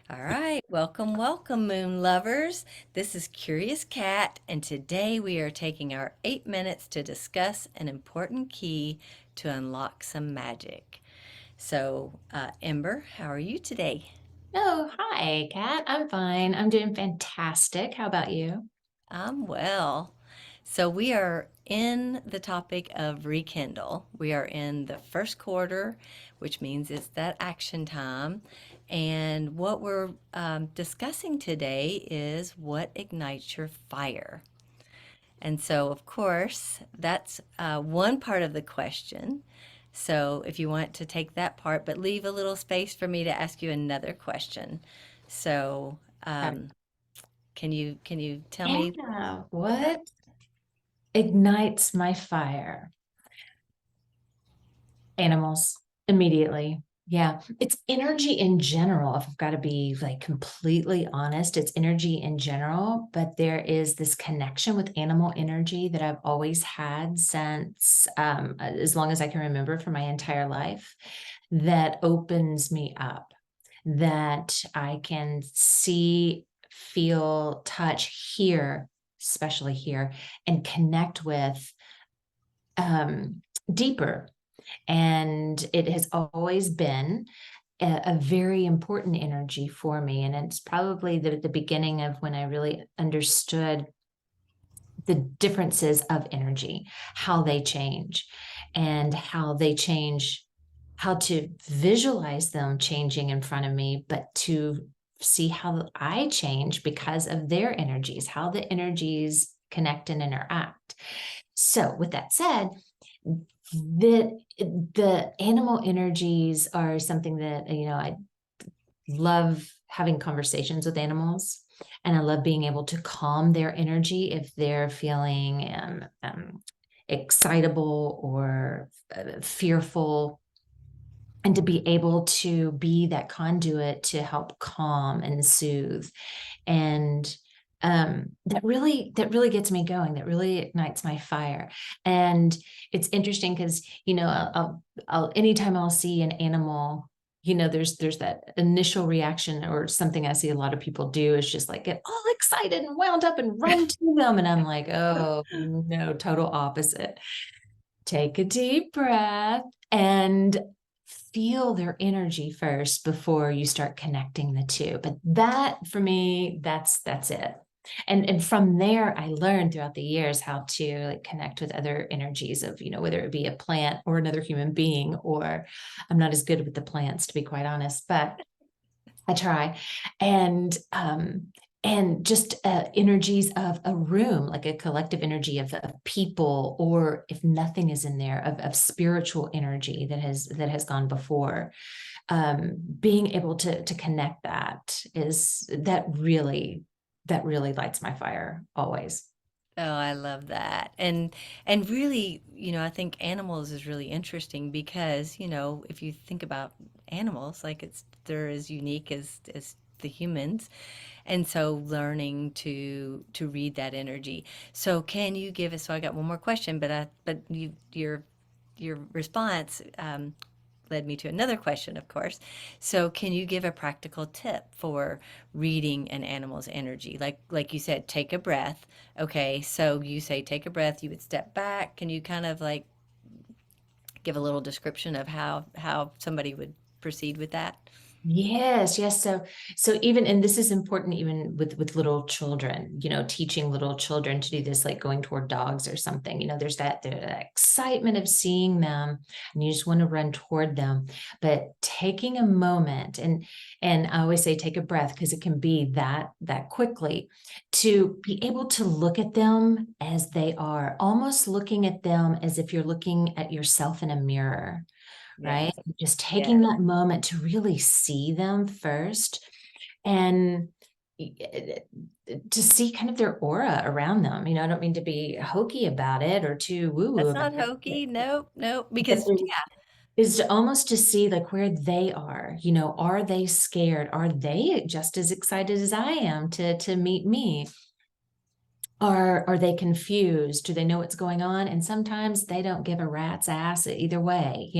All right, welcome, moon lovers. This is Curious Cat, and today we are taking our 8 minutes to discuss an important key to unlock some magic. Ember, how are you today? Oh, hi, Kat. I'm fine. I'm doing fantastic. How about you? I'm well. So, we are in the topic of Rekindle. We are in the first quarter, which means it's that action time. And what we're discussing today is what ignites your fire. And so, of course, that's one part of the question. So, if you want to take that part, but leave a little space for me to ask you another question. So, Okay. can you tell me? Yeah, what ignites my fire? Animals, immediately. Yeah, it's energy in general. If I've got to be like completely honest, it's energy in general, but there is this connection with animal energy that I've always had since as long as I can remember for my entire life that opens me up, that I can see, feel, touch, hear, especially here, and connect with deeper. And it has always been a very important energy for me. And it's probably the beginning of when I really understood the differences of energy, how they change, and how they change, how to visualize them changing in front of me, but to see how I change because of their energies, how the energies connect and interact. So, with that said, the animal energies are something that I love having conversations with animals, and I love being able to calm their energy if they're feeling excitable or fearful, and to be able to be that conduit to help calm and soothe. And that really gets me going, that really ignites my fire. And it's interesting because I'll anytime I'll see an animal, there's that initial reaction, or something I see a lot of people do is just like get all excited and wound up and run to them, and I'm like, oh no, total opposite. Take a deep breath and feel their energy first before you start connecting the two. But that, for me, that's it. And from there, I learned throughout the years how to like connect with other energies of, whether it be a plant or another human being. Or I'm not as good with the plants, to be quite honest, but I try. And just energies of a room, like a collective energy of people, or if nothing is in there, of spiritual energy that has gone before. Being able to connect that is that really lights my fire always. Oh, I love that. And really, I think animals is really interesting because, if you think about animals, like they're as unique as the humans. And so learning to read that energy. So can you give us, so I got one more question, but your response led me to another question, of course. So, can you give a practical tip for reading an animal's energy? Like you said, take a breath. Okay, so you say take a breath, you would step back. Can you kind of like give a little description of how somebody would proceed with that? Yes, yes. So even, and this is important even with little children, teaching little children to do this, like going toward dogs or something. There's that excitement of seeing them, and you just want to run toward them. But taking a moment, and I always say take a breath, because it can be that quickly, to be able to look at them as they are, almost looking at them as if you're looking at yourself in a mirror, right? Yes. Just taking Yes. that moment to really see them first, and to see kind of their aura around them. I don't mean to be hokey about it or too woo woo That's about not it, hokey. Nope, nope. but Because there yeah, is to almost to see like where they are. Are they scared? Are they just as excited as I am to meet me? Are they confused? Do they know what's going on? And sometimes they don't give a rat's ass either way,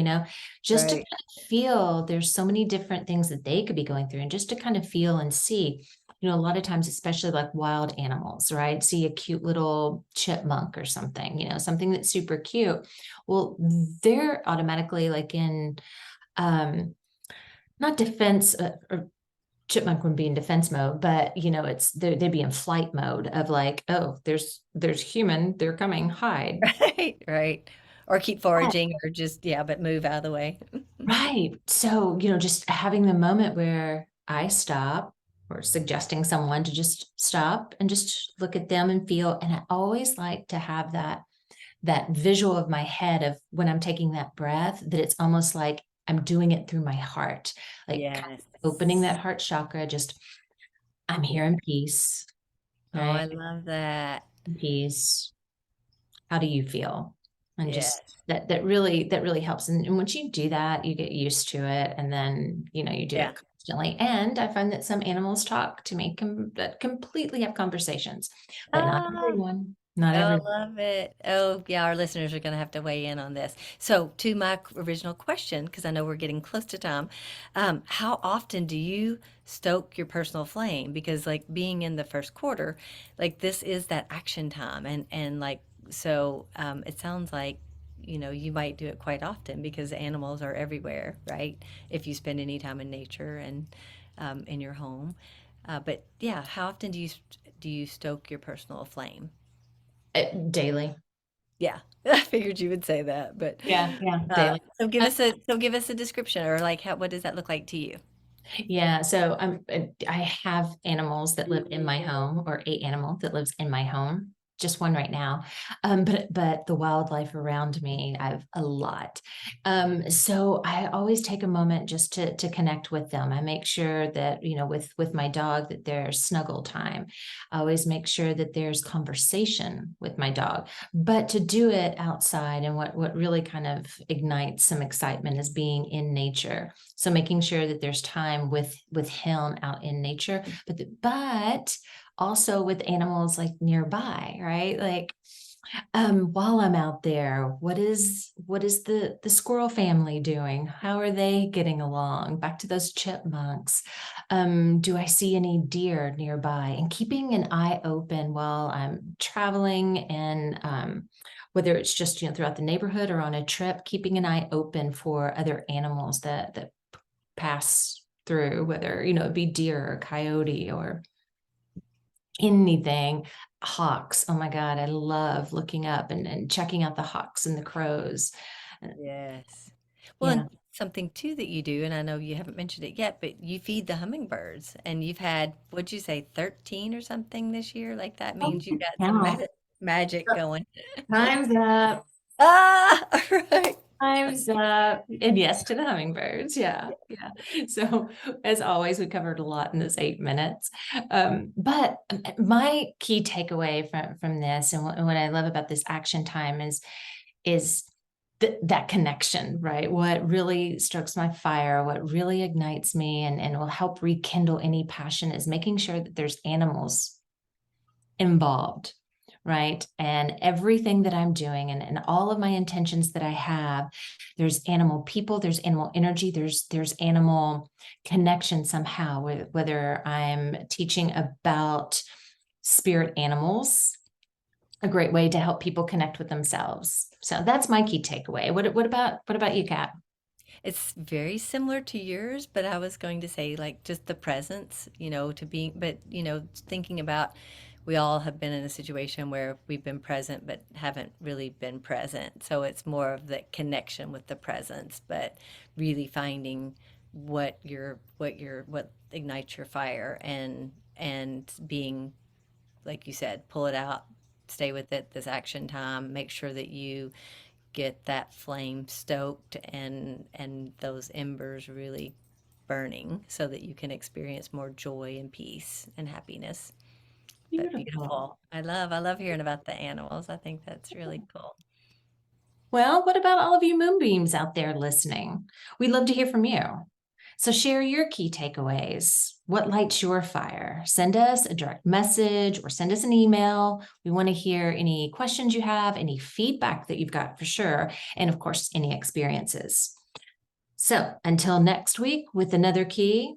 just to kind Right. of feel there's so many different things that they could be going through and just to kind of feel and see. A lot of times, especially like wild animals, right? See a cute little chipmunk or something, something that's super cute. Well, they're automatically like in not defense or chipmunk would be in defense mode, but it's they'd be in flight mode of like, oh, there's human, they're coming, hide. Right. Right. Or keep foraging or just, yeah, but move out of the way. Right. So, just having the moment where I stop or suggesting someone to just stop and just look at them and feel. And I always like to have that visual of my head of when I'm taking that breath, that it's almost like I'm doing it through my heart, like kind Yes. of opening that heart chakra, just I'm here Yeah. in peace, Oh, right? I love that. Peace. How do you feel? And just Yes. that really helps. And once you do that, you get used to it. And then, you do Yeah. it constantly. And I find that some animals talk to me that completely have conversations, but not Ah. everyone. Not Oh, I everyone. love it. Oh, yeah, our listeners are going to have to weigh in on this. So, to my original question, because I know we're getting close to time, how often do you stoke your personal flame? Because, like, being in the first quarter, like, this is that action time. And like, so it sounds like, you might do it quite often because animals are everywhere, right? If you spend any time in nature and in your home. But yeah, how often do you stoke your personal flame? Daily. Yeah, I figured you would say that, but Yeah, daily. so give us a description or like what does that look like to you? Yeah, so I have animals that live in my home, or a animal that lives in my home. Just one right now, but the wildlife around me, I have a lot. So I always take a moment just to connect with them. I make sure that with my dog that there's snuggle time. I always make sure that there's conversation with my dog, but to do it outside. And what really kind of ignites some excitement is being in nature, so making sure that there's time with him out in nature, but also with animals like nearby, right? Like while I'm out there, what is the squirrel family doing? How are they getting along? Back to those chipmunks. Do I see any deer nearby? And keeping an eye open while I'm traveling and whether it's just throughout the neighborhood or on a trip, keeping an eye open for other animals that pass through, whether it be deer or coyote or anything. Hawks, oh my god, I love looking up and checking out the hawks and the crows. Yes. Well, Yeah. and something too that you do, and I know you haven't mentioned it yet, but you feed the hummingbirds, and you've had, what'd you say, 13 or something this year? Like that Oh, means you've got some count. magic going. Time's up. Ah, right. Time's up. And yes to the hummingbirds. Yeah. Yeah. So as always, we covered a lot in this 8 minutes. But my key takeaway from this, and what I love about this action time is that connection, right? What really strokes my fire, what really ignites me and will help rekindle any passion is making sure that there's animals involved, right? And everything that I'm doing and all of my intentions that I have, there's animal people, there's animal energy, there's animal connection somehow, whether I'm teaching about spirit animals, a great way to help people connect with themselves. So that's my key takeaway. What about you, Kat? It's very similar to yours, but I was going to say like just the presence, to being, but thinking about we all have been in a situation where we've been present but haven't really been present. So it's more of the connection with the presence, but really finding what ignites your fire and being, like you said, pull it out, stay with it this action time, make sure that you get that flame stoked and those embers really burning so that you can experience more joy and peace and happiness. But Beautiful. beautiful. I love hearing about the animals. I think that's really cool. Well, what about all of you moonbeams out there listening? We'd love to hear from you. So share your key takeaways. What lights your fire? Send us a direct message or send us an email. We want to hear any questions you have, any feedback that you've got for sure, and of course, any experiences. So until next week with another key,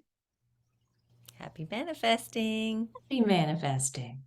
Happy manifesting. be manifesting.